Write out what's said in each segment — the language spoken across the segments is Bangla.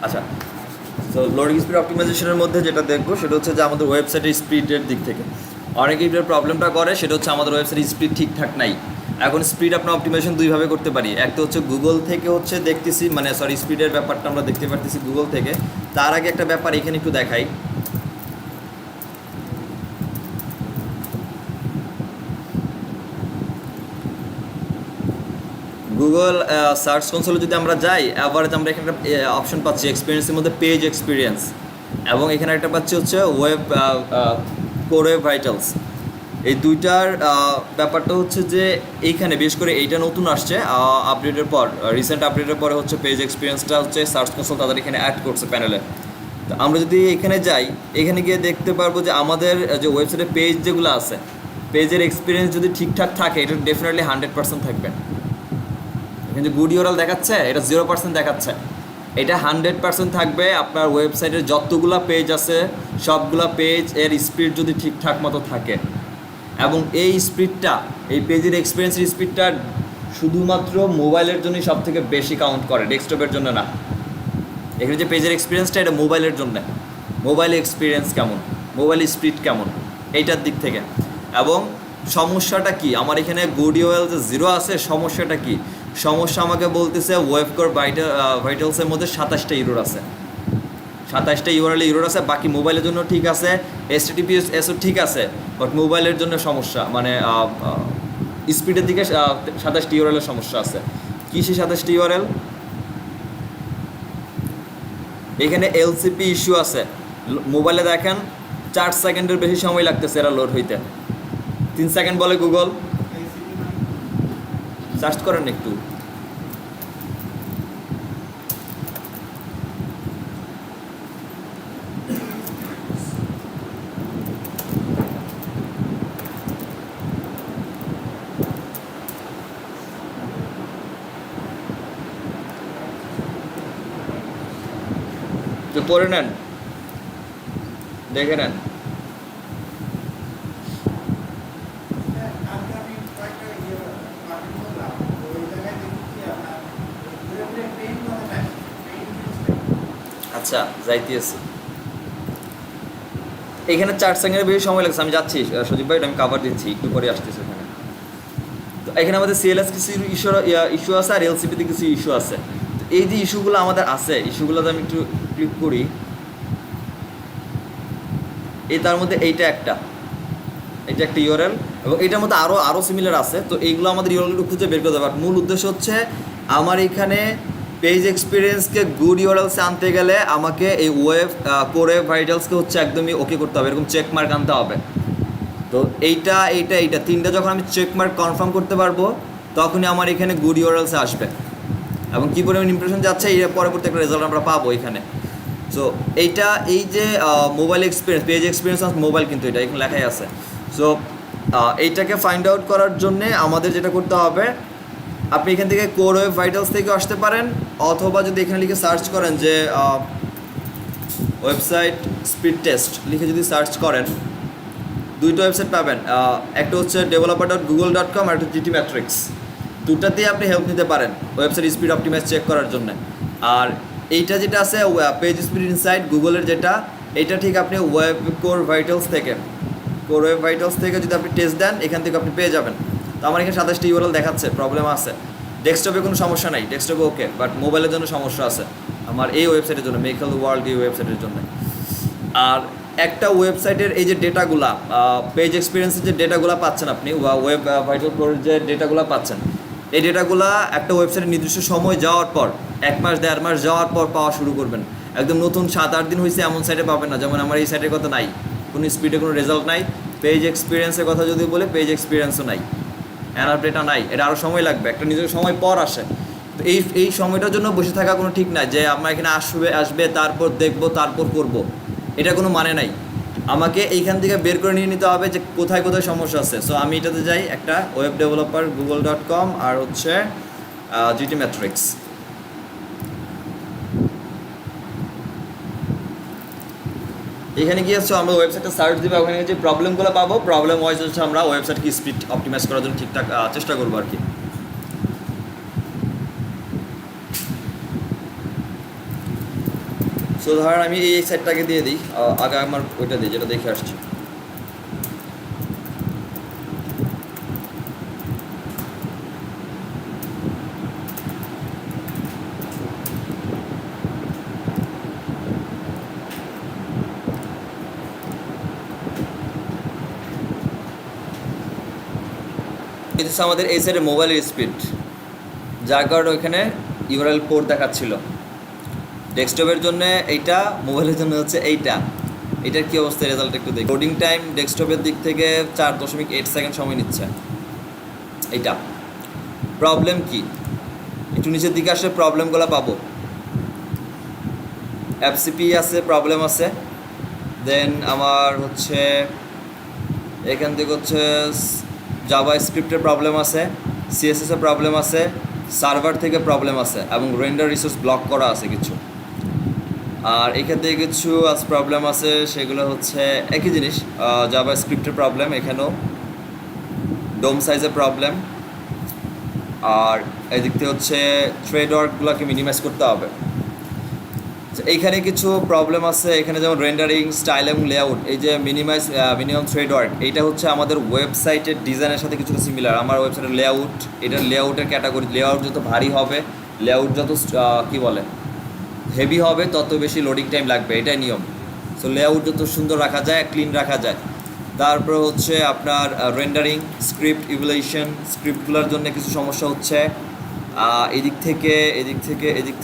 আচ্ছা, তো লোডিং স্পিড অপটিমাইজেশনের মধ্যে যেটা দেখবো সেটা হচ্ছে যে আমাদের ওয়েবসাইটের স্পিডের দিক থেকে অনেকেই এটার প্রবলেমটা করে, সেটা হচ্ছে আমাদের ওয়েবসাইটের স্পিড ঠিকঠাক নাই। এখন স্পিড আপনার অপটিমাইজেশন দুইভাবে করতে পারি। একটা হচ্ছে গুগল থেকে হচ্ছে দেখতেছি, মানে সরি স্পিডের ব্যাপারটা আমরা দেখতে পারতেছি গুগল থেকে। তার আগে একটা ব্যাপার এখানে একটু দেখাই। গুগল সার্চ কনসোলে যদি আমরা যাই, অ্যাভারেজ আমরা এখানে একটা অপশন পাচ্ছি এক্সপিরিয়েন্সের মধ্যে পেজ এক্সপিরিয়েন্স, এবং এখানে একটা পাচ্ছি হচ্ছে ওয়েব কোর ওয়েব ভাইটালস। এই দুইটার ব্যাপারটা হচ্ছে যে এইখানে বিশেষ করে এইটা নতুন আসছে আপডেটের পর, রিসেন্ট আপডেটের পরে হচ্ছে পেজ এক্সপিরিয়েন্সটা হচ্ছে সার্চ কনসোল তাদের এখানে অ্যাড করছে প্যানেলে। তো আমরা যদি এখানে যাই, এখানে গিয়ে দেখতে পারবো যে আমাদের যে ওয়েবসাইটের পেজ যেগুলো আছে, পেজের এক্সপিরিয়েন্স যদি ঠিকঠাক থাকে এটা ডেফিনেটলি 100% থাকবে। কিন্তু গুড ইউআরএল দেখাচ্ছে, এটা 0% দেখাচ্ছে। এটা 100% থাকবে। আপনার ওয়েবসাইটের যতগুলা পেজ আছে সবগুলা পেজ এর স্পিড যদি ঠিকঠাক মতো থাকে, এবং এই স্পিডটা, এই পেজের এক্সপিরিয়েন্সের স্পিডটা শুধুমাত্র মোবাইলের জন্যই সব থেকে বেশি কাউন্ট করে, ডেস্কটপের জন্য না। এখানে যে পেজের এক্সপিরিয়েন্সটা এটা মোবাইলের জন্য, মোবাইল এক্সপিরিয়েন্স কেমন, মোবাইল স্পিড কেমন, এইটার দিক থেকে। এবং সমস্যাটা কি, আমার এখানে গুড ইউআরএল যে 0 আছে, সমস্যাটা কি? সমস্যা আমাকে বলতেছে ওয়েব কোর ভাইটালসের মধ্যে 27টা ইরর আছে, 27টা ইউআরএল ইরর আছে। বাকি মোবাইলের জন্য ঠিক আছে, HTTPSও ঠিক আছে, বাট মোবাইলের জন্য সমস্যা, মানে স্পিডের দিকে 27টি ইউআরএলের সমস্যা আছে। কী সেই 27টি ইউআরএল? এখানে LCP ইস্যু আছে। মোবাইলে দেখেন 4 সেকেন্ডের বেশি সময় লাগতেছে এরা লোড হইতে। 3 সেকেন্ড বলে গুগল। সার্চ করেন একটু। তো পড়ে নেন, দেখে নেন। আচ্ছা, যাইতেছি। এখানে 4 সেকেন্ডের বেশি সময় লাগছে। আমি যাচ্ছি সজীব ভাই, আমি কাভার দিচ্ছি, একটু পরে আসতেছি এখানে। তো এখানে আমাদের CLS কিছু ইস্যু আছে, আর LCPতে কিছু ইস্যু আছে। তো এই যে ইস্যুগুলো আমাদের আছে, ইস্যুগুলোতে আমি একটু ক্লিক করি। এই তার মধ্যে এইটা একটা ইউআরএল, এবং এইটার মধ্যে আরও সিমিলার আছে। তো এইগুলো আমাদের ইউআরএলগুলো খুঁজে বের করতে হবে। মূল উদ্দেশ্য হচ্ছে আমার এখানে পেজ এক্সপিরিয়েন্সকে গুড ইউআরএলসে আনতে গেলে আমাকে এই ওয়েব কোর ওয়েব ভাইটালসকে হচ্ছে একদমই ওকে করতে হবে, এরকম চেক মার্ক আনতে হবে। তো এইটা তিনটা যখন আমি চেক মার্ক কনফার্ম করতে পারবো, তখনই আমার এখানে গুড ইউআরএলসে আসবে, এবং কী পরিমাণ ইমপ্রেশন যাচ্ছে এই পরবর্তী একটা রেজাল্ট আমরা পাবো এখানে। সো এইটা, এই যে mobile experience, page experience of mobile, কিন্তু এটা এখানে লেখাই আছে। সো এইটাকে ফাইন্ড আউট করার জন্যে আমাদের যেটা করতে হবে, আপনি এখান থেকে কোর ওয়েব ভাইটালস থেকে আসতে পারেন, অথবা যদি এখানে লিখে সার্চ করেন যে ওয়েবসাইট স্পিড টেস্ট লিখে যদি সার্চ করেন, দুইটা ওয়েবসাইট পাবেন। একটা হচ্ছে developer.google.com আর একটা GTmetrix। দুটাতেই আপনি হেল্প নিতে পারেন ওয়েবসাইট স্পিড অপটিমাইজ চেক করার জন্য। আর এইটা যেটা আছে পেজ স্পিড ইনসাইট গুগলের যেটা, এইটা ঠিক আপনি ওয়েব কোর ভাইটালস থেকে যদি আপনি টেস্ট দেন, এখান থেকে আপনি পেয়ে যাবেন। তো আমার এখানে 27টি ইউআরএল দেখাচ্ছে, প্রবলেম আছে। ডেস্কটপে কোনো সমস্যা নাই, ডেস্কটপে ওকে, বাট মোবাইলের জন্য সমস্যা আছে আমার এই ওয়েবসাইটের জন্য, মেক হেলথ ওয়ার্ল্ড এই ওয়েবসাইটের জন্য। আর একটা ওয়েবসাইটের এই যে ডেটাগুলা, পেজ এক্সপিরিয়েন্সের যে ডেটাগুলো পাচ্ছেন আপনি, ওয়েব ভাইটাল কোরের যে ডেটাগুলো পাচ্ছেন, এই ডেটাগুলা একটা ওয়েবসাইটের নির্দিষ্ট সময় যাওয়ার পর, 1 মাস 1.5 মাস যাওয়ার পর পাওয়া শুরু করবেন। একদম নতুন 7-8 দিন হয়েছে এমন সাইটে পাবেন না। যেমন আমার এই সাইটের কথা নাই, কোনো স্পিডে কোনো রেজাল্ট নাই। পেজ এক্সপিরিয়েন্সের কথা যদি বলে, পেজ এক্সপিরিয়েন্সও নাই, অ্যানাপ ডেটা নাই। এটা আরও সময় লাগবে, একটা নিজের সময় পর আসে। তো এই সময়টার জন্য বসে থাকা কোনো ঠিক নাই যে আমার এখানে আসবে তারপর দেখবো তারপর করব, এটা কোনো মানে নাই। আমাকে এইখান থেকে বের করে নিয়ে নিতে হবে যে কোথায় কোথায় সমস্যা আছে। সো আমি এটাতে যাই, একটা ওয়েব ডেভেলপার google.com আর হচ্ছে GTmetrix। এখানে গিয়ে হচ্ছে আমরা ওয়েবসাইটে সার্চ দিব, ওখানে যে প্রবলেমগুলো পাবো, প্রবলেম ওয়াইজ হচ্ছে আমরা ওয়েবসাইটকে স্পিড অপটিমাইজ করার জন্য ঠিকঠাক চেষ্টা করবো আর কি। সো ধরেন আমি এই সাইডটাকে দিয়ে দিই, আগে আমার ওইটা দিই যেটা দেখে আসছি। এটা হচ্ছে আমাদের এই সাইডে মোবাইলের স্পিড, যার কারণে ওইখানে ইউআরএল পোর্ট দেখাচ্ছিল। ডেস্কটপের জন্য এইটা, মোবাইলের জন্য হচ্ছে এইটা। এটার কী অবস্থা রেজাল্ট একটু দেখি। লোডিং টাইম ডেস্কটপের দিক থেকে 4.8 সেকেন্ড সময় নিচ্ছে। এইটা প্রবলেম কি, একটু নিচের দিকে আসলে প্রবলেমগুলো পাবো। এফসিপি আছে, প্রবলেম আছে। দেন আমার হচ্ছে এখান থেকে হচ্ছে জাভা স্ক্রিপ্টের প্রবলেম আছে, সিএসএস এর প্রবলেম আছে, সার্ভার থেকে প্রবলেম আছে, এবং রেন্ডার রিসোর্স ব্লক করা আছে কিছু। আর এখান থেকে কিছু প্রবলেম আছে, সেগুলো হচ্ছে একই জিনিস, জাভা স্ক্রিপ্টের প্রবলেম, এখানেও ডোম সাইজের প্রবলেম। আর এদিক থেকে হচ্ছে থ্রেড ওয়ার্কগুলোকে মিনিমাইজ করতে হবে। এইখানে কিছু প্রবলেম আছে, এখানে যেমন রেন্ডারিং, স্টাইল এবং লেআউট, এই যে মিনিমাম থ্রেড ওয়ার্ক, এইটা হচ্ছে আমাদের ওয়েবসাইটের ডিজাইনের সাথে কিছুটা সিমিলার। আমার ওয়েবসাইটের লেআউট, এটার লেআউটের ক্যাটাগরি, লেআউট যত ভারী হবে, লেআউট যত কী বলে হেভি হবে, তত বেশি লোডিং টাইম লাগবে, এটাই নিয়ম। সো লেআউট যত সুন্দর রাখা যায়, ক্লিন রাখা যায়। তারপর হচ্ছে আপনার রেন্ডারিং, স্ক্রিপ্ট ইভ্যালুয়েশন, স্ক্রিপ্টগুলোর জন্য কিছু সমস্যা হচ্ছে। এদিক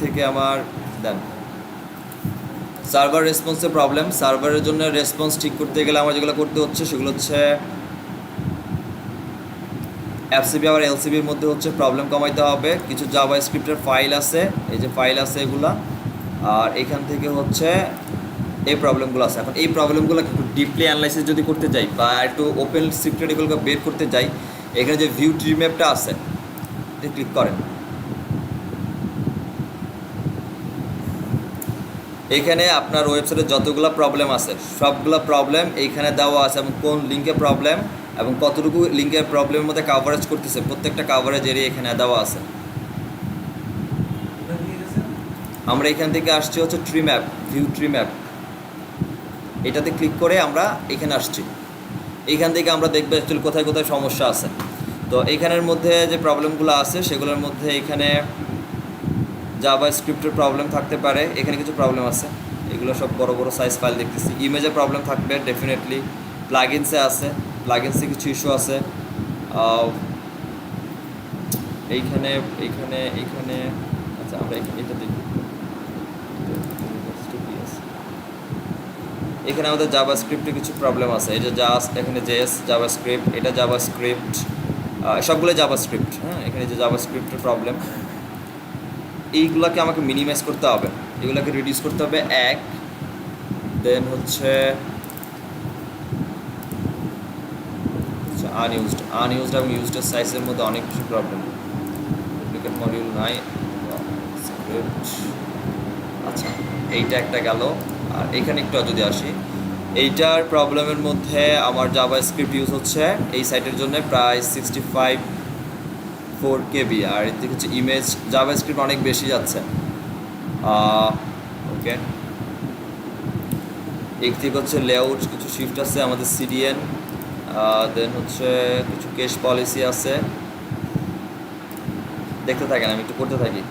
থেকে আমার দেন সার্ভার রেসপন্সের প্রবলেম। সার্ভারের জন্য রেসপন্স ঠিক করতে গেলে আমার যেগুলো করতে হচ্ছে সেগুলো হচ্ছে এফসিপি আবার এলসিবির মধ্যে হচ্ছে প্রবলেম কমাইতে হবে। কিছু জাভা স্ক্রিপ্টের ফাইল আছে, এই যে ফাইল আছে এগুলা, আর এখান থেকে হচ্ছে এই প্রবলেমগুলো আছে। এখন এই প্রবলেমগুলো একটু ডিপলি অ্যানালাইসিস যদি করতে যাই বা একটু ওপেন স্ক্রিপ্টেড এগুলোকে বের করতে যাই, এখানে যে ভিউ ট্রি ম্যাপটা আছে এটা ক্লিক করেন। এখানে আপনার ওয়েবসাইটে যতগুলো প্রবলেম আছে সবগুলো প্রবলেম এইখানে দেওয়া আছে, এবং কোন লিঙ্কে প্রবলেম এবং কতটুকু লিঙ্কের প্রবলেমের মধ্যে কাভারেজ করতেছে, প্রত্যেকটা কাভারেজ এরিয়া এখানে দেওয়া আছে। আমরা এখান থেকে আসছি হচ্ছে tree map, view tree map, এটাতে ক্লিক করে আমরা এখানে আসছি। এইখান থেকে আমরা দেখবো অ্যাকচুয়ালি কোথায় কোথায় সমস্যা আছে। তো এইখানের মধ্যে যে প্রবলেমগুলো আছে সেগুলোর মধ্যে এখানে জাভা স্ক্রিপ্টের প্রবলেম থাকতে পারে, এখানে কিছু প্রবলেম আছে, এগুলো সব বড় বড় সাইজ ফাইল দেখতেছি। ইমেজের প্রবলেম থাকবে ডেফিনেটলি, প্লাগইনসে আছে, প্লাগইনসে কিছু ইস্যু আছে। এইখানে এইখানে এইখানে আচ্ছা আমরা এটা দেখি। এখানে আমাদের জাভা স্ক্রিপ্টে কিছু প্রবলেম আছে, এই যে এখানে জেএস জাভা স্ক্রিপ্ট, এটা জাভা স্ক্রিপ্ট, সবগুলো জাভা স্ক্রিপ্ট। হ্যাঁ, এখানে যে জাভা স্ক্রিপ্টের প্রবলেম, এইগুলোকে আমাকে মিনিমাইজ করতে হবে, এগুলোকে রিডিউস করতে হবে 1। দেন হচ্ছে আনইউজড এবং ইউজডের সাইজের মধ্যে অনেক কিছু প্রবলেম। ডুপ্লিকেট মডিউল নাই, স্ক্রিপ্ট। আচ্ছা, এইটা একটা গেল। আর এখানে একটু যদি আসি, এইটার প্রবলেমের মধ্যে আমার জাভা স্ক্রিপ্ট ইউজ হচ্ছে এই সাইটের জন্য প্রায় 65 KB, আর এর দিকে হচ্ছে ইমেজ জাভা স্ক্রিপ্ট অনেক বেশি যাচ্ছে। ওকে, এক দিকে হচ্ছে লেআউট, কিছু শিফট আছে, আমাদের সিডিএন, দেন হচ্ছে কিছু কেশ পলিসি আছে। দেখতে থাকেন, আমি একটু করতে থাকি।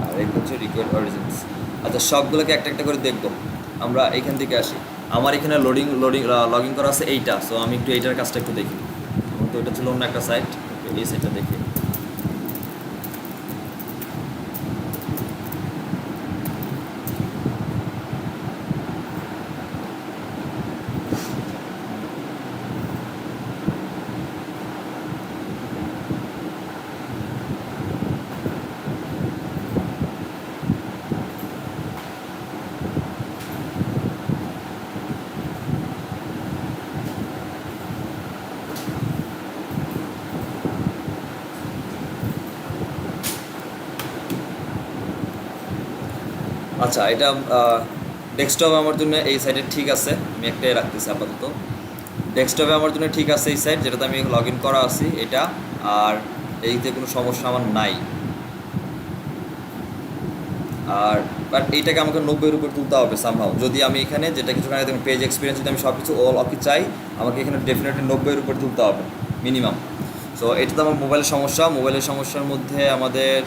আর এক হচ্ছে রিকোয়ার্ড অরিজিনস। আচ্ছা, সবগুলোকে একটা একটা করে দেখবো। আমরা এখান থেকে আসি, আমার এখানে লগ ইন করা আছে এইটা। সো আমি একটু এইটার কাজটা একটু দেখি। তো এটা ছিল অন্য একটা সাইট, এই সাইটটা দেখি। আচ্ছা, এটা ডেস্কটপে আমার জন্য এই সাইটে ঠিক আছে, আমি একটাই রাখতেছি আপাতত। ডেস্কটপে আমার জন্য ঠিক আছে এই সাইট, যেটাতে আমি লগ ইন করা আছি এটা। আর এইতে কোনো সমস্যা আমার নাই। আর বাট এইটাকে আমাকে 90-এর উপর তুলতে হবে সামহাও। যদি আমি এখানে যেটা কিছুক্ষণ আগে পেজ এক্সপিরিয়েন্স যদি আমি সব কিছু অল অফি চাই, আমাকে এখানে ডেফিনেটলি 90-এর উপর তুলতে হবে মিনিমাম। সো এটা তো আমার মোবাইলের সমস্যা। মোবাইলের সমস্যার মধ্যে আমাদের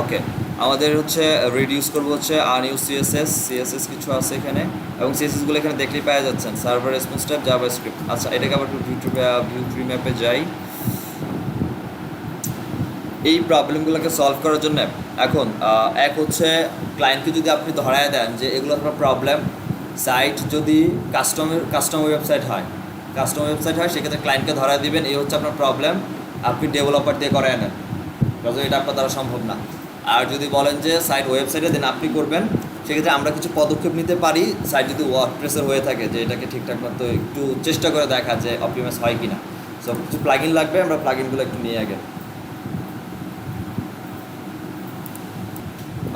ওকে আমাদের হচ্ছে রিডিউস করবো হচ্ছে আনইউজ সিএসএস কিছু আছে এখানে, এবং সিএসএসগুলো এখানে দেখলেই পাওয়া যাচ্ছেন। Server response type JavaScript. আচ্ছা, এটাকে আবার ভিউ ট্রি ম্যাপে যাই। এই প্রবলেমগুলোকে সলভ করার জন্য এখন এক হচ্ছে ক্লায়েন্টকে যদি আপনি ধরায় দেন যে এগুলো আপনার প্রবলেম, সাইট যদি কাস্টমার ওয়েবসাইট হয় সেক্ষেত্রে ক্লায়েন্টকে ধরায় দিবেন এই হচ্ছে আপনার প্রবলেম, আপনি ডেভেলপার দিয়ে করায় নেন, কারণ এটা আপনার দ্বারা সম্ভব না। আর যদি বলেন যে সাইট ওয়েবসাইটে দেন আপনি করবেন, সেক্ষেত্রে আমরা কিছু পদক্ষেপ নিতে পারি। সাইট যদি ওয়ার্ডপ্রেসের হয়ে থাকে যে এটাকে ঠিকঠাক মতো একটু চেষ্টা করে দেখা যে অপটিমাইজ হয় কি না। সব কিছু প্লাগইন লাগবে, আমরা প্লাগইনগুলো একটু নিয়ে আগে।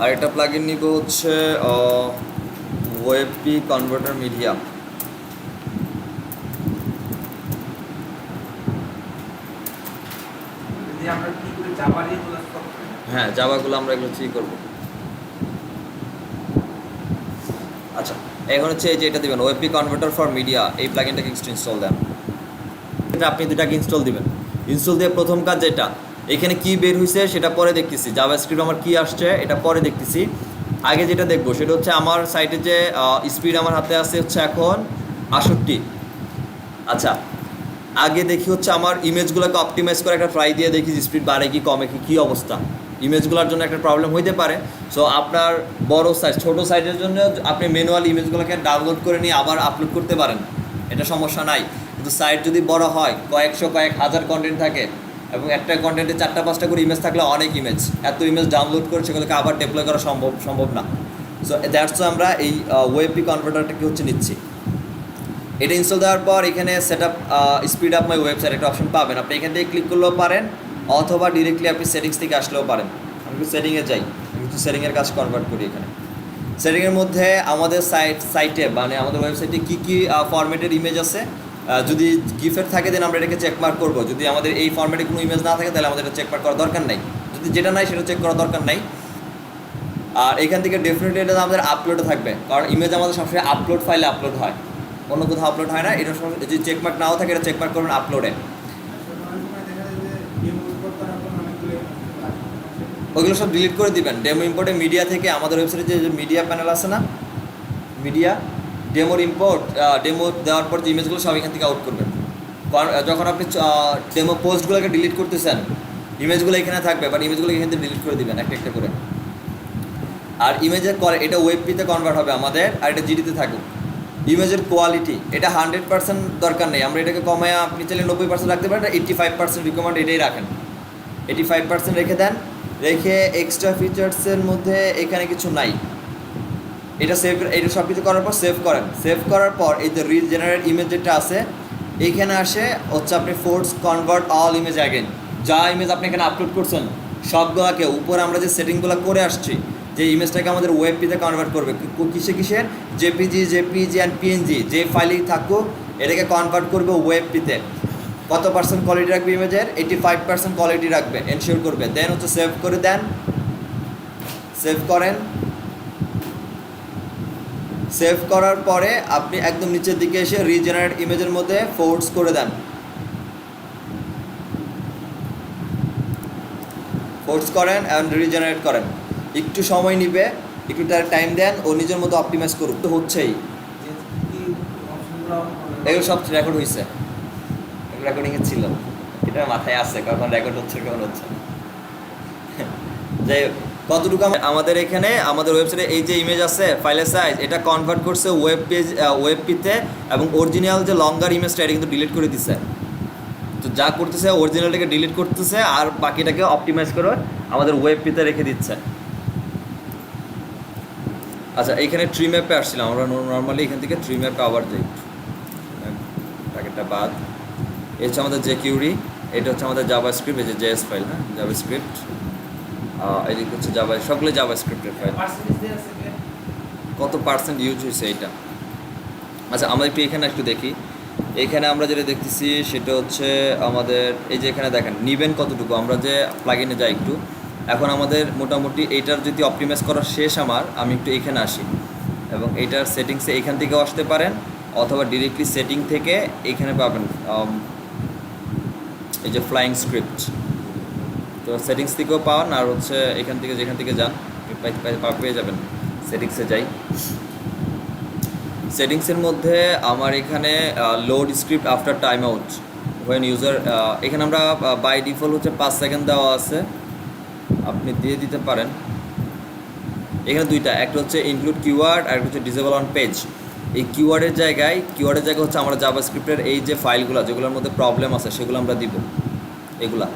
আর একটা প্লাগইন নিব হচ্ছে ওয়েবপি কনভার্টার মিডিয়া। হ্যাঁ, জাভাগুলো আমরা এগুলো ঠিক করবো। আচ্ছা, এখন হচ্ছে এই যে এটা দেবেন ওয়েবপি কনভার্টার ফর মিডিয়া, এই প্লাগইনটাকে ইনস্টল দেন। এটা আপনি দুটাকে ইনস্টল দিবেন। ইনস্টল দিয়ে প্রথম কাজ যেটা, এখানে কি বের হয়েছে সেটা পরে দেখতেছি, জাভাস্ক্রিপ্ট আমার কি আসছে এটা পরে দেখতেছি। আগে যেটা দেখবো সেটা হচ্ছে আমার সাইটে যে স্পিড আমার হাতে আছে হচ্ছে এখন 68। আচ্ছা, আগে দেখি হচ্ছে আমার ইমেজগুলোকে অপটিমাইজ করে একটা ট্রাই দিয়ে দেখি স্পিড বাড়ে কি কমে কি অবস্থা। ইমেজগুলোর জন্য একটা প্রবলেম হইতে পারে। সো আপনার বড় সাইজ ছোটো সাইজের জন্য আপনি ম্যানুয়াল ইমেজগুলোকে ডাউনলোড করে নিয়ে আবার আপলোড করতে পারেন, এটা সমস্যা নাই। কিন্তু সাইট যদি বড় হয়, কয়েক হাজার কন্টেন্ট থাকে এবং একটা কন্টেন্টে 4-5টা করে ইমেজ থাকলে অনেক ইমেজ, এত ইমেজ ডাউনলোড করে সেগুলোকে আবার ডিপ্লয় করা সম্ভব না। সো দ্যাটস আমরা এই ওয়েবপি কনভার্টারটাকে হচ্ছে নিচ্ছি। এটা ইনস্টল দেওয়ার পর এখানে set up speed up my website একটা অপশন পাবেন, আপনি এখান থেকে ক্লিক করলেও পারেন অথবা ডিরেক্টলি আপনি সেটিংস থেকে আসলেও পারেন। আমি একটু সেটিংয়ে যাই, আমি একটু সেটিংয়ের কাজ কনভার্ট করি। এখানে সেটিংয়ের মধ্যে আমাদের সাইটে মানে আমাদের ওয়েবসাইটে কী কী ফরম্যাটের ইমেজ আছে, যদি গিফের থাকে দেন আমরা এটাকে চেকমার্ক করবো। যদি আমাদের এই ফরম্যাটে কোনো ইমেজ না থাকে তাহলে আমাদের এটা চেকমার্ক করার দরকার নাই, যদি যেটা নাই সেটা চেক করার দরকার নাই। আর এখান থেকে ডেফিনেটলি এটা আমাদের আপলোডে থাকবে, কারণ ইমেজ আমাদের সবসময় আপলোড ফাইলে আপলোড হয়, অন্য কোথাও আপলোড হয় না। এটা যদি চেকমার্ক নাও থাকে এটা চেকমার্ক করবেন আপলোডে। ওইগুলো সব ডিলিট করে দিবেন। ডেমো ইম্পোর্টে মিডিয়া থেকে আমাদের ওয়েবসাইটে যে মিডিয়া প্যানেল আছে না, মিডিয়া ডেমোর ইম্পোর্ট, ডেমো দেওয়ার পর যে ইমেজগুলো সব এখান থেকে আউট করবেন। যখন আপনি ডেমো পোস্টগুলোকে ডিলিট করতেছেন, ইমেজগুলো এখানে থাকবে, বাট ইমেজগুলো এখান থেকে ডিলিট করে দিবেন একটা করে। আর ইমেজের এটা ওয়েবপিতে কনভার্ট হবে আমাদের, আর এটা জিডিতে থাকুক। ইমেজের কোয়ালিটি এটা 100% দরকার নেই, আমরা এটাকে কমায় আপনি চাইলে 90% রাখতে পারেন, 85% রিকমেন্ড এটাই রাখেন। 85% রেখে দেন। রেখে এক্সট্রা ফিচার্সের মধ্যে এখানে কিছু নাই, এটা সব কিছু করার পর সেভ করেন। সেভ করার পর এই যে রিজেনারেট ইমেজ যেটা আছে এইখানে আসে হচ্ছে আপনি force convert all image again, যা ইমেজ আপনি এখানে আপলোড করছেন সবগুলোকে উপরে আমরা যে সেটিংগুলো করে আসছি, যে ইমেজটাকে আমাদের ওয়েবপিতে কনভার্ট করবে কিসের জেপিজি অ্যান্ড পিএনজি, যে ফাইলেই থাকুক এটাকে কনভার্ট করবে ওয়েবপিতে। কত পার্সেন্ট কোয়ালিটি রাখবে ইমেজের? 85% কোয়ালিটি রাখবে, এনশিওর করবে। দেন হচ্ছে সেভ করে দেন। সেভ করেন। সেভ করার পরে আপনি একদম নিচের দিকে এসে রিজেনারেট ইমেজের মধ্যে ফোর্স করে দেন, ফোর্স করেন অ্যান্ড রিজেনারেট করেন। একটু সময় নিবে, একটু তার টাইম দেন, ও নিজের মতো অপটিমাইজ করুক। তো হচ্ছেই এগুলো সব রেকর্ড হয়েছে, রেকর্ডিংয়ে ছিল, এটা মাথায় আছে কখন রেকর্ড হচ্ছে কেমন হচ্ছে। যাই হোক, কতটুকু আমাদের এখানে আমাদের ওয়েবসাইটে এই যে ইমেজ আছে ফাইলের সাইজ এটা কনভার্ট করছে ওয়েবপিতে, এবং অরিজিনাল যে লঙ্গার ইমেজটা এটা কিন্তু ডিলিট করে দিচ্ছে। তো যা করতেছে অরিজিনালটাকে ডিলিট করতেছে আর বাকিটাকে অপটিমাইজ করে আমাদের ওয়েবপিতে রেখে দিচ্ছে। আচ্ছা, এইখানে ট্রি ম্যাপে আসছিলাম আমরা, নর্মালি এখান থেকে ট্রি ম্যাপে আবার যাই, প্যাকেটটা বাদ। এই হচ্ছে আমাদের যে কিউরি, এটা হচ্ছে আমাদের জাভাস্ক্রিপ্ট, এই যে জেএস ফাইল, হ্যাঁ জাভাস্ক্রিপ্ট, এদিকে হচ্ছে সবগুলো জাভাস্ক্রিপ্টের ফাইল। কত পার্সেন্ট ইউজ হয়েছে এইটা? আচ্ছা, আমরা একটু এখানে একটু দেখি। এখানে আমরা যেটা দেখতেছি সেটা হচ্ছে আমাদের এই যে এখানে দেখেন নিবেন কতটুকু, আমরা যে প্লাগইনে যাই একটু, এখন আমাদের মোটামুটি এইটার যদি অপটিমাইজ করা শেষ আমি একটু এখানে আসি এবং এইটার সেটিংসে এখান থেকেও আসতে পারেন অথবা ডিরেক্টলি সেটিং থেকে এখানে পাবেন এই যে ফ্লাইং স্ক্রিপ্ট, তো সেটিংস থেকেও পান আর হচ্ছে এখান থেকে যেখান থেকে যান পেয়ে যাবেন। সেটিংসে যাই, সেটিংসের মধ্যে আমার এখানে load script after time out when user, এখানে আমরা বাই ডিফল্ট হচ্ছে 5 সেকেন্ড দেওয়া আছে, আপনি দিয়ে দিতে পারেন। এখানে দুইটা, একটা হচ্ছে ইনক্লুড কিওয়ার্ড আর একটা হচ্ছে ডিসেবল অন পেজ। এই কিওয়ার্ডের জায়গায় হচ্ছে আমরা জাভাস্ক্রিপ্টের এই যে ফাইলগুলো যেগুলোর মধ্যে প্রবলেম আছে সেগুলো আমরা দিব এগুলা।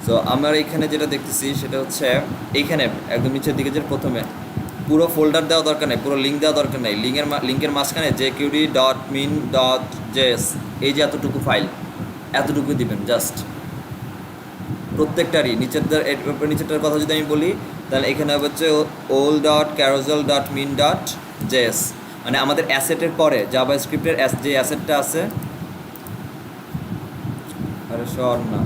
সো আমার এখানে যেটা দেখতেছি সেটা হচ্ছে এইখানে একদম নিচের দিকে যে প্রথমে পুরো ফোল্ডার দেওয়া দরকার নেই, পুরো লিঙ্ক দেওয়া দরকার নেই, লিঙ্কের মাঝখানে jQuery.min.js এই যে এতটুকু ফাইল এতটুকু দিবেন জাস্ট প্রত্যেকটারই। নিচেরটার কথা যদি আমি বলি তাহলে এখানে হচ্ছে all.carousel.min.js, মানে আমাদের অ্যাসেটের পরে জাভাস্ক্রিপ্টের যে অ্যাসেটটা আছে, আরে সর না,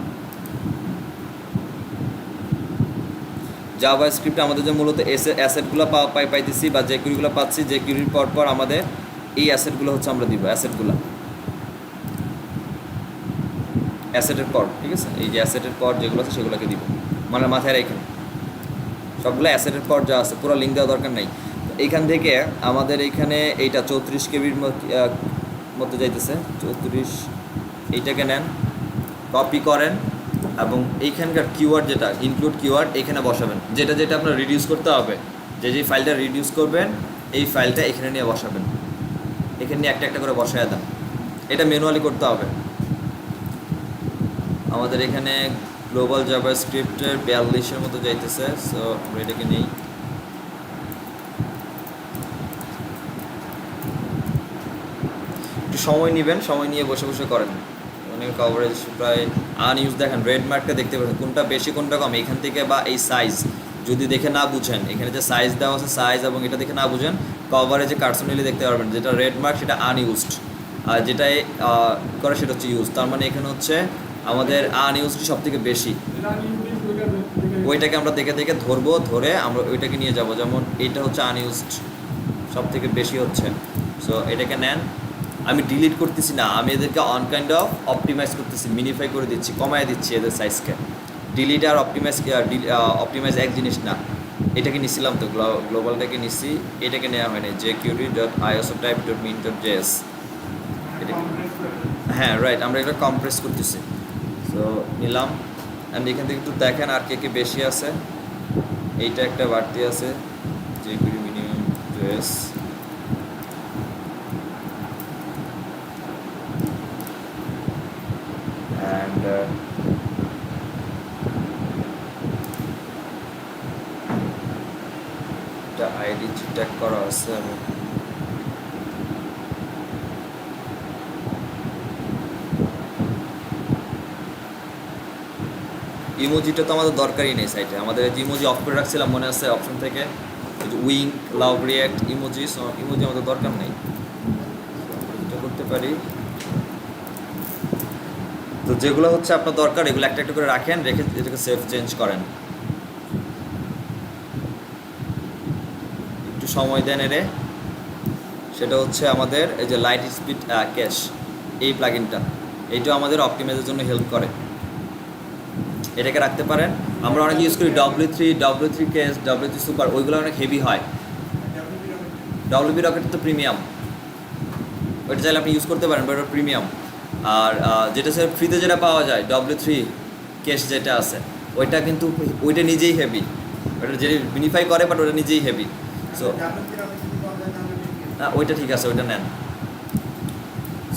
জাভাস্ক্রিপ্টে আমাদের যে মূলত অ্যাসেটগুলো পাইতেছি বা যে কিউরিগুলো পাচ্ছি, যে কিউরির পর আমাদের এই অ্যাসেটগুলো হচ্ছে আমরা দিব, অ্যাসেটের পর, ঠিক আছে, এই যে অ্যাসেটের পর যেগুলো আছে সেগুলোকে দিব, মানে মাথায় রেখে সবগুলো অ্যাসেটের পর যা আছে পুরো লিঙ্ক দেওয়া দরকার নেই। এইখান থেকে আমাদের এইখানে এইটা 34 কেবির মধ্যে যাইতেছে, 34 এইটাকে নেন, কপি করেন এবং এইখানকার কিওয়ার্ড যেটা ইনক্লুড কিওয়ার্ড এখানে বসাবেন, যেটা আপনার রিডিউস করতে হবে, যে ফাইলটা রিডিউস করবেন এই ফাইলটা এখানে নিয়ে বসাবেন, এখানে নিয়ে একটা একটা করে বসায় দেন। এটা ম্যানুয়ালি করতে হবে। আমাদের এখানে গ্লোবাল জাভাস্ক্রিপ্টের 42-এর মতো যাইতেছে, সো আমরা এটাকে নেই। একটু সময় নেবেন, সময় নিয়ে বসে বসে করেন। মানে কভারেজ প্রায় আনইউজ দেখেন, রেড মার্কটা দেখতে পাচ্ছেন কোনটা বেশি কোনটা কম এখান থেকে, বা এই সাইজ যদি দেখে না বুঝেন, এখানে যে সাইজ দেওয়া আছে সাইজ এবং এটা দেখে না বুঝেন কভারেজে কার্সোনালি দেখতে পারবেন, যেটা রেড মার্ক সেটা আনইউজড আর যেটাই করে সেটা হচ্ছে ইউজ, তার মানে এখানে হচ্ছে আমাদের আনইউজড সব থেকে বেশি, ওইটাকে আমরা দেখে ধরে আমরা ওইটাকে নিয়ে যাব, যেমন এইটা হচ্ছে আনইউজড সব থেকে বেশি হচ্ছে। সো এটাকে নেন, আমি ডিলিট করতেছি না, আমি এদেরকে অনকাইন্ড অফ অপটিমাইজ করতেছি, মিনিফাই করে দিচ্ছি, কমায় দিচ্ছি এদের সাইজকে। ডিলিট আর অপটিমাইজ এক জিনিস না, এটাকে নিছিলাম তো, গ্লোবালটাকে নিছি, এটাকে নেওয়া হয়নি, jQuery.isotype.min.js হ্যাঁ রাইট, আমরা এটা কম্প্রেস করতেছি। সো নিলাম অ্যান্ড এখান থেকে একটু দেখেন আর কে বেশি আছে, এইটা একটা বাড়তি আছে jQuery মিনিমাম JS, and এটা আইডি ট্যাগ করা আছে, আমি ইমোজিটা তো আমাদের দরকারই নেই সাইটে, আমাদের ইমোজি অফ করে রাখছিলাম মনে আছে অপশন থেকে, wing love react emoji, emoji আমাদের দরকার নেই, এটা করতে পারি। তো যেগুলো হচ্ছে আপনার দরকার এগুলো একটা একটা করে রাখেন, রেখে এটাকে সেভ চেঞ্জ করেন, একটু সময় দেন এরে। সেটা হচ্ছে আমাদের এই যে লাইট স্পিড ক্যাশ এই প্লাগইনটা, এইটাও আমাদের অপটিমাইজের জন্য হেল্প করে, এটাকে রাখতে পারেন। আমরা অনেক ইউজ করি W3 ক্যাশ, W3 সুপার, ওইগুলো অনেক হেভি হয়। WP রকেট তো প্রিমিয়াম, ওইটা চাইলে আপনি ইউজ করতে পারেন, বাট ওটা প্রিমিয়াম। আর যেটা স্যার ফ্রিতে যেটা পাওয়া যায় W3 ক্যাশ যেটা আছে ওইটা কিন্তু ওইটা নিজেই হেভি, ওটা যে মিনিফাই করে বাট ওটা নিজেই হেভি। সো ওইটা ঠিক আছে, ওইটা নেন।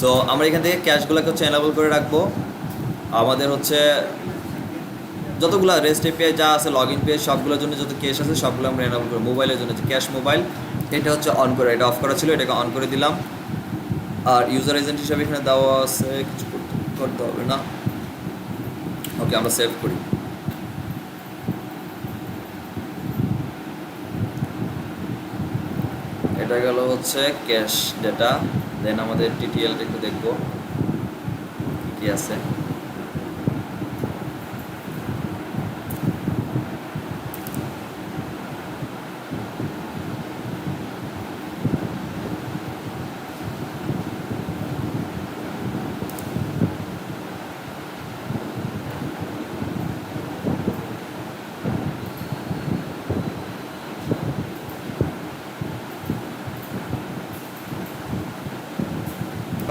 সো আমরা এখান থেকে ক্যাশগুলোকে হচ্ছে এনাবল করে রাখবো। আমাদের হচ্ছে যতগুলো রেস্ট এপিআই যা আছে, লগ ইন পেজ, সবগুলোর জন্য যত ক্যাশ আছে সবগুলো আমরা এনাবল করবো। মোবাইলের জন্য যে ক্যাশ মোবাইল এটা হচ্ছে অন করে, এটা অফ করা ছিল, এটাকে অন করে দিলাম। আর ইউজার এজেন্ট হিসাবে এখানে দেওয়া আছে, কিছু করতে হবে না। ওকে, আমরা সেভ করি। এটা গেল হচ্ছে ক্যাশ ডেটা। দেন আমাদের টিটিএলটা একটু দেখবো কি আছে।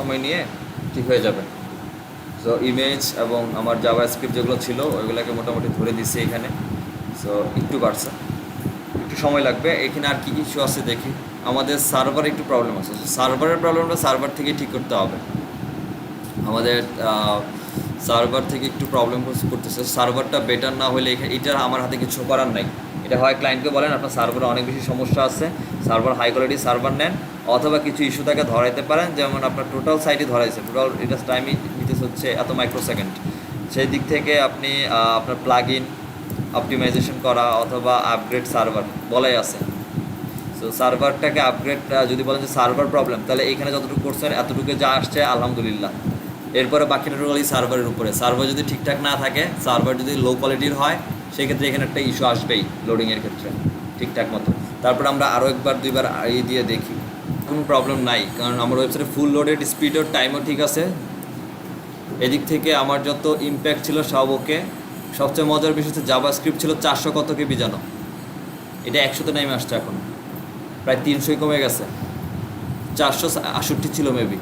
সময় নিয়ে ঠিক হয়ে যাবে। সো ইমেজ এবং আমার জাভাস্ক্রিপ্ট যেগুলো ছিল ওইগুলোকে মোটামুটি ধরে দিচ্ছি এখানে। সো একটু বাড়ছে, একটু সময় লাগবে। এখানে আর কী কী ইস্যু আছে দেখি। আমাদের সার্ভারে একটু প্রবলেম আছে, সার্ভারের প্রবলেমটা সার্ভার থেকে ঠিক করতে হবে। আমাদের সার্ভার থেকে একটু প্রবলেম করতেছে, সার্ভারটা বেটার না হলে এটার আমার হাতে কিছু করার নাই। এটা হয় ক্লায়েন্টকে বলেন আপনার সার্ভারে অনেক বেশি সমস্যা আছে, সার্ভার হাই কোয়ালিটি সার্ভার নেন, অথবা কিছু ইস্যু তাকে ধরাইতে পারেন, যেমন আপনার টোটাল সাইটই ধরাইছে, টোটাল এটা টাইমই নিতেছে হচ্ছে এত মাইক্রোসেকেন্ড। সেই দিক থেকে আপনি আপনার প্লাগ ইন অপটিমাইজেশন করা অথবা আপগ্রেড সার্ভার বলাই আছে। সো সার্ভারটাকে আপগ্রেড যদি বলেন যে সার্ভার প্রবলেম, তাহলে এখানে যতটুকু করছেন এতটুকু যা আসছে আলহামদুলিল্লাহ। এরপরে বাকিটা টোটালি সার্ভারের উপরে। সার্ভার যদি ঠিকঠাক না থাকে, সার্ভার যদি লো কোয়ালিটির হয়, সেক্ষেত্রে এখানে একটা ইস্যু আসবেই লোডিংয়ের ক্ষেত্রে ঠিকঠাক মতো। তারপর আমরা আরও একবার দুইবার দিয়ে দেখি, কোনো প্রবলেম নাই, কারণ আমার ওয়েবসাইটে ফুল লোডেড, স্পিডও টাইমও ঠিক আছে। এদিক থেকে আমার যত ইম্প্যাক্ট ছিল সব ওকে। সবচেয়ে মজার বিষয় হচ্ছে জাভাস্ক্রিপ্ট ছিল 400 কত কেবি জানো, এটা 100তে নেমে আসছে এখন, প্রায় 300 কমে গেছে। 468 ছিল মেবি,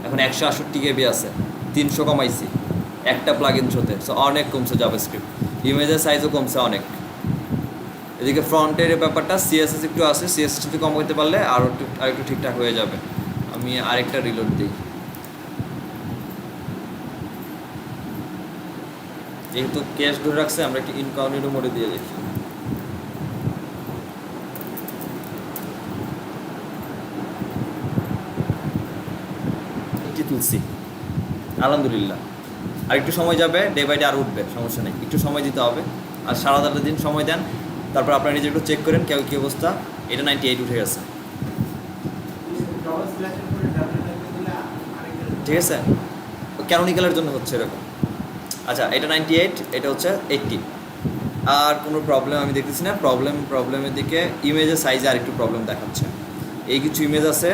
এখন 168 কেবি আছে, 300 কমাইছি একটা প্লাগ ইন থ্রোতে। সো অনেক কমছে জাভাস্ক্রিপ্ট, ইমেজের সাইজও কমছে অনেক। এদিকে ফ্রন্টের ব্যাপারটা সিএসএস একটু আছে, সিএসএস যদি কম করতে পারলে আরেকটু ঠিকঠাক হয়ে যাবে। আমি আরেকটা রিলোড দিই, যেহেতু ক্যাশ ধরে রাখছে আমরা একটু ইনকগনিটো মোডে দিয়ে দেখি। তুলছি আলহামদুলিল্লাহ। আর একটু সময় যাবে, ডে বাই ডে আর উঠবে, সমস্যা নেই, একটু সময় দিতে হবে। আর সারা 4 দিন সময় দেন, তারপর আপনারা নিজে একটু চেক করেন কেউ কী অবস্থা। এটা 98 উঠে গেছে, ঠিক আছে। ক্যানোনিক্যালের জন্য হচ্ছে এরকম। আচ্ছা, এটা 98, এটা হচ্ছে 80। আর কোনো প্রবলেম আমি দেখতেছি না। প্রবলেমের দিকে ইমেজের সাইজে আর একটু প্রবলেম দেখাচ্ছে। এই কিছু ইমেজ আছে,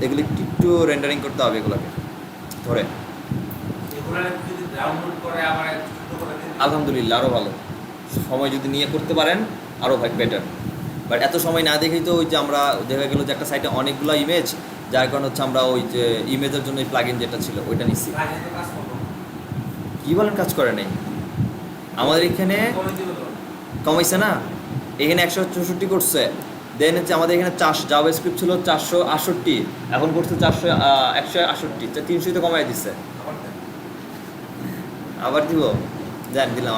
এগুলো একটু রেন্ডারিং করতে হবে এগুলোকে ধরে। আলহামদুলিল্লাহ আরও ভালো, সময় যদি নিয়ে করতে পারেন আরও বেটার। বাট এত সময় না দেখেই তো ওই যে আমরা দেখা গেলো যে একটা সাইটে অনেকগুলো ইমেজ, যার কারণে হচ্ছে আমরা ওই যে ইমেজের জন্য এই প্লাগ ইন যেটা ছিল ওইটা নিচ্ছি। কী বলেন কাজ করে নাই? আমাদের এখানে কমাইছে না, এখানে 164 করছে। দেন হচ্ছে আমাদের এখানে জাভাস্ক্রিপ্ট ছিল 468, এখন করছে 168, 300 তো কমাই দিচ্ছে। আবার দিব, দেন দিলাম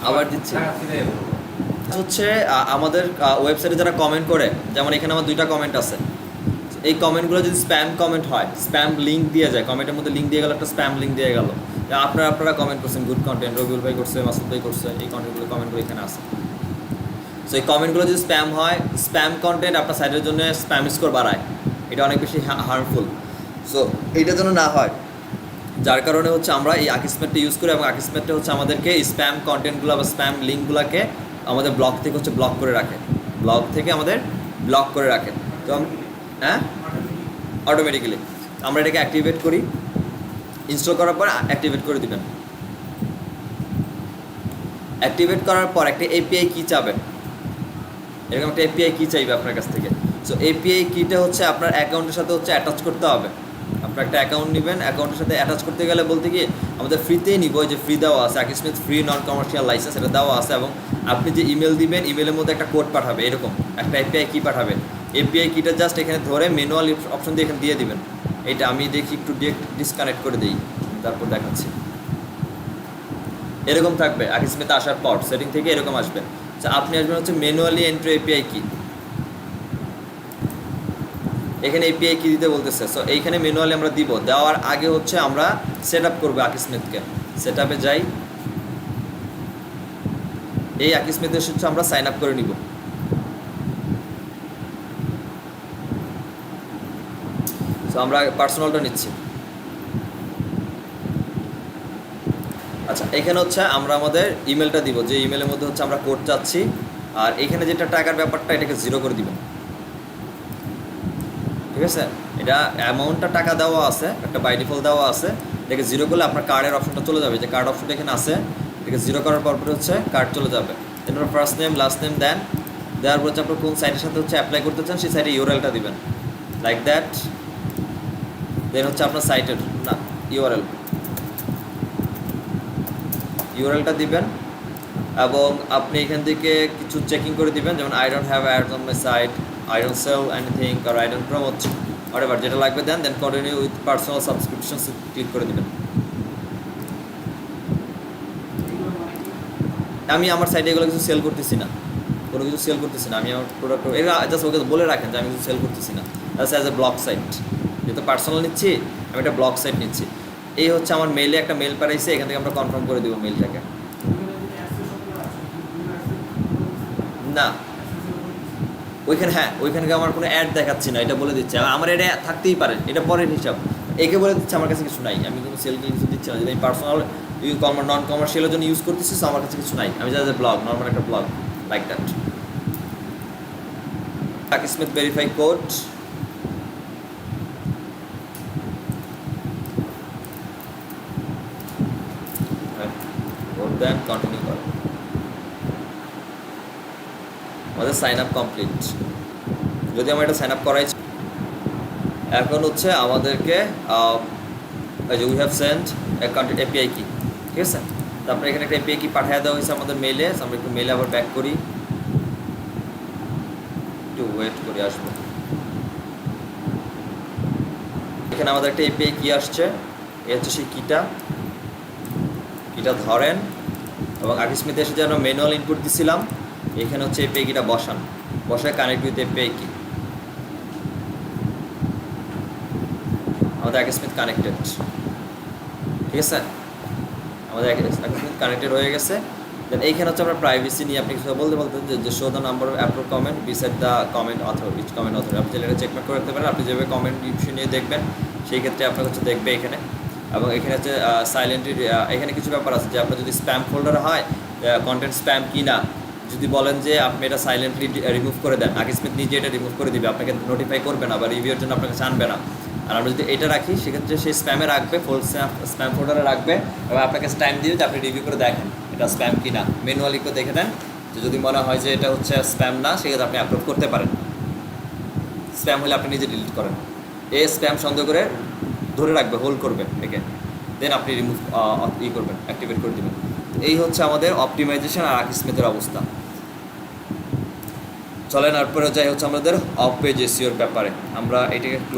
আবার দিচ্ছি। হচ্ছে আমাদের ওয়েবসাইটে যারা কমেন্ট করে, যেমন এখানে আমার 2টা কমেন্ট আছে, এই কমেন্টগুলো যদি স্প্যাম কমেন্ট হয়, স্প্যাম লিঙ্ক দিয়ে যায়, কমেন্টের মধ্যে লিঙ্ক দিয়ে গেল, একটা স্প্যাম লিঙ্ক দিয়ে গেল, আপনারা কমেন্ট করছেন গুড কন্টেন্ট, রবিউল ভাই করছে, মাসুদ ভাই করছে, এই কমেন্টগুলো এখানে আছে। সো এই কমেন্টগুলো যদি স্প্যাম হয়, স্প্যাম কন্টেন্ট আপনার সাইটের জন্য স্প্যাম স্কোর বাড়ায়, এটা অনেক বেশি হার্মফুল। সো এইটা যেন না হয়, যার কারণে হচ্ছে আমরা এই আকিসমেটটা ইউজ করি, এবং আকিসমেটটা হচ্ছে আমাদেরকে এই স্প্যাম কন্টেন্টগুলো বা স্প্যাম লিঙ্কগুলোকে আমাদের ব্লগ থেকে হচ্ছে ব্লক করে রাখে, তো হ্যাঁ অটোমেটিক্যালি আমরা এটাকে অ্যাক্টিভেট করি। ইনস্টল করার পর অ্যাক্টিভেট করে দিবেন। অ্যাক্টিভেট করার পর একটা এপিআই কি চাবেন, এরকম একটা এপিআই কি চাইবে আপনার কাছ থেকে। সো এপিআই কিটা হচ্ছে আপনার অ্যাকাউন্টের সাথে হচ্ছে অ্যাটাচ করতে হবে। আপনার একটা অ্যাকাউন্ট নেবেন, অ্যাকাউন্টের সাথে অ্যাটাচ করতে গেলে বলতে কি আমাদের ফ্রিতেই নিব, যে ফ্রি দেওয়া আছে আকিসমেট ফ্রি নন কমার্শিয়াল লাইসেন্স, এটা দেওয়া আছে। এবং আপনি যে ইমেল দিবেন, ইমেলের মধ্যে একটা কোড পাঠাবে, এরকম একটা এপিআই কি পাঠাবে। এপিআই কিটা জাস্ট এখানে ধরে ম্যানুয়াল অপশন দিয়ে এখানে দিয়ে দিবেন। এটা আমি দেখি একটু ডিসকানেক্ট করে দিই, তারপর দেখাচ্ছি। এরকম থাকবে আকিসমেতে আসার পর, সেটিং থেকে এরকম আসবে। আপনি আসবেন হচ্ছে ম্যানুয়ালি এন্ট্রি এপিআই কি, এখানে এপিআই কি দিতে বলতেছে। সো এইখানে ম্যানুয়ালি আমরা দিব, দেওয়ার আগে হচ্ছে আমরা সেট আপ করবো আকিসমেতকে। সেট আপে যাই, এই আকিসমেতে হচ্ছে আমরা সাইন আপ করে নিব। সো আমরা পার্সোনালটা নিচ্ছি। আচ্ছা, এখানে হচ্ছে আমরা আমাদের ইমেলটা দিব, যে ইমেলের মধ্যে হচ্ছে আমরা কোড চাচ্ছি। আর এখানে যেটা টাকার ব্যাপারটা, এটাকে 0 করে দিবেন, ঠিক আছে। এটা অ্যামাউন্টটা টাকা দেওয়া আছে, একটা বাই ডিফল্ট দেওয়া আছে, এটাকে 0 করলে আপনার কার্ডের অপশনটা চলে যাবে, যে কার্ড অপশনটা এখানে আছে, এটাকে 0 করার পর হচ্ছে কার্ড চলে যাবে। এরপর ফার্স্ট নেম লাস্ট নেম দেন, দেওয়ার পর হচ্ছে আপনার কোন সাইটের সাথে হচ্ছে অ্যাপ্লাই করতে চান সেই সাইটে ইউআরএলটা দিবেন লাইক দ্যাট। দেন হচ্ছে আপনার সাইটের না ইউআরএলটা দিবেন এবং আপনি এখান থেকে কিছু চেকিং করে দিবেন, যেমন I don't have ads on my site, I don't sell anything আর আই ডোন্ট প্রমোট হোয়াটএভার যেটা লাগবে then continue with personal subscriptions click করে দিবেন। আমি আমার সাইটে এগুলো কিছু সেল করতেছি না, কোনো কিছু সেল করতেছি না, আমি আমার প্রোডাক্ট এরা জাস্ট ওকে বলে রাখেন যে আমি কিছু সেল করতেছি না, just as a blog site, যেহেতু পার্সোনাল নিচ্ছি আমি একটা ব্লগ সাইট নিচ্ছি। এই হচ্ছে আমার মেইলে একটা মেল পাঠাইছে, এখান থেকে আমরা কনফার্ম করে দেবো মেলটাকে। না ওইখানে হ্যাঁ ওইখানকে আমার কোনো অ্যাড দেখাচ্ছি না, এটা বলে দিচ্ছে আমার এটা থাকতেই পারে, এটা পরের হিসাব। একে বলে দিচ্ছে আমার কাছে কিছু নাই, আমি কোনো সেল কিছু দিচ্ছি না, যদি আমি পার্সোনাল নন কমার্শিয়ালের জন্য ইউজ করতেছি তো আমার কাছে কিছু নাই, আমি জাস্ট ব্লগ নর্মাল একটা ব্লগ লাইক দ্যাট। স্মিথ ভেরিফাই কোড, দেন কন্টিনিউ করো। আমাদের সাইন আপ কমপ্লিট, যদি আমরা এটা সাইন আপ করাই এখন হচ্ছে আমাদেরকে we have send account API কি, ঠিক আছে। তারপরে এখানে একটা এপিআই কি পাঠিয়ে দেওয়া হয়েছে আমাদের মেলে, আমরা একটু মেলে আবার ব্যাক করি, একটু ওয়েট করে আসবো। এখানে আমাদের একটা এপিআই কি আসছে, এ হচ্ছে সেই কিটা ধরেন এবং আকিস্মিতে এসে যেন ম্যানুয়াল ইনপুট দিছিলাম, এখানে হচ্ছে এপিআই কিটা বসায় কানেক্ট উইথ এপিআই কি। আমাদের আকিস্মিত কানেক্টেড, ঠিক আছে, আমাদের আকিস্মিত কানেক্টেড হয়ে গেছে। দেন এইখানে হচ্ছে আমরা প্রাইভেসি নিয়ে আপনি কিছু বলতেন যে show the number of approve comment beside the comment author, each comment author, আপনি যেটা চেক করে রাখতে পারেন। আপনি যেভাবে কমেন্ট ইস্যু নিয়ে দেখবেন সেই ক্ষেত্রে আপনার হচ্ছে দেখবে এখানে। এবং এখানে হচ্ছে সাইলেন্টলি এখানে কিছু ব্যাপার আছে যে আপনার যদি স্প্যাম ফোল্ডার হয় কন্টেন্ট স্প্যাম কি না, যদি বলেন যে আপনি এটা সাইলেন্টলি রিমুভ করে দেন, আকিস্মিত নিজে এটা রিমুভ করে দিবে, আপনাকে নোটিফাই করবে না বা রিভিউর জন্য আপনাকে জানবে না। আর আমরা যদি এটা রাখি সেক্ষেত্রে সেই স্প্যামে রাখবে, স্প্যাম ফোল্ডারে রাখবে এবং আপনাকে টাইম দিবে যে আপনি রিভিউ করে দেখেন এটা স্প্যাম কি না, ম্যানুয়ালি করে দেখে দেন। যে যদি মনে হয় যে এটা হচ্ছে স্প্যাম না সেক্ষেত্রে আপনি আপলোড করতে পারেন, স্প্যাম হলে আপনি নিজে ডিলিট করেন। এই স্প্যাম সন্দেহ করে ধরে রাখবে, হোল্ড করবে একে, দেন আপনি রিমুভ করবেন, অ্যাক্টিভেট করে দেবেন। এই হচ্ছে আমাদের অপটিমাইজেশন আর আকিস্মিতের অবস্থা। চলেন তারপরে যাই হচ্ছে আমাদের অফ পেজ এসইওর ব্যাপারে, আমরা এটাকে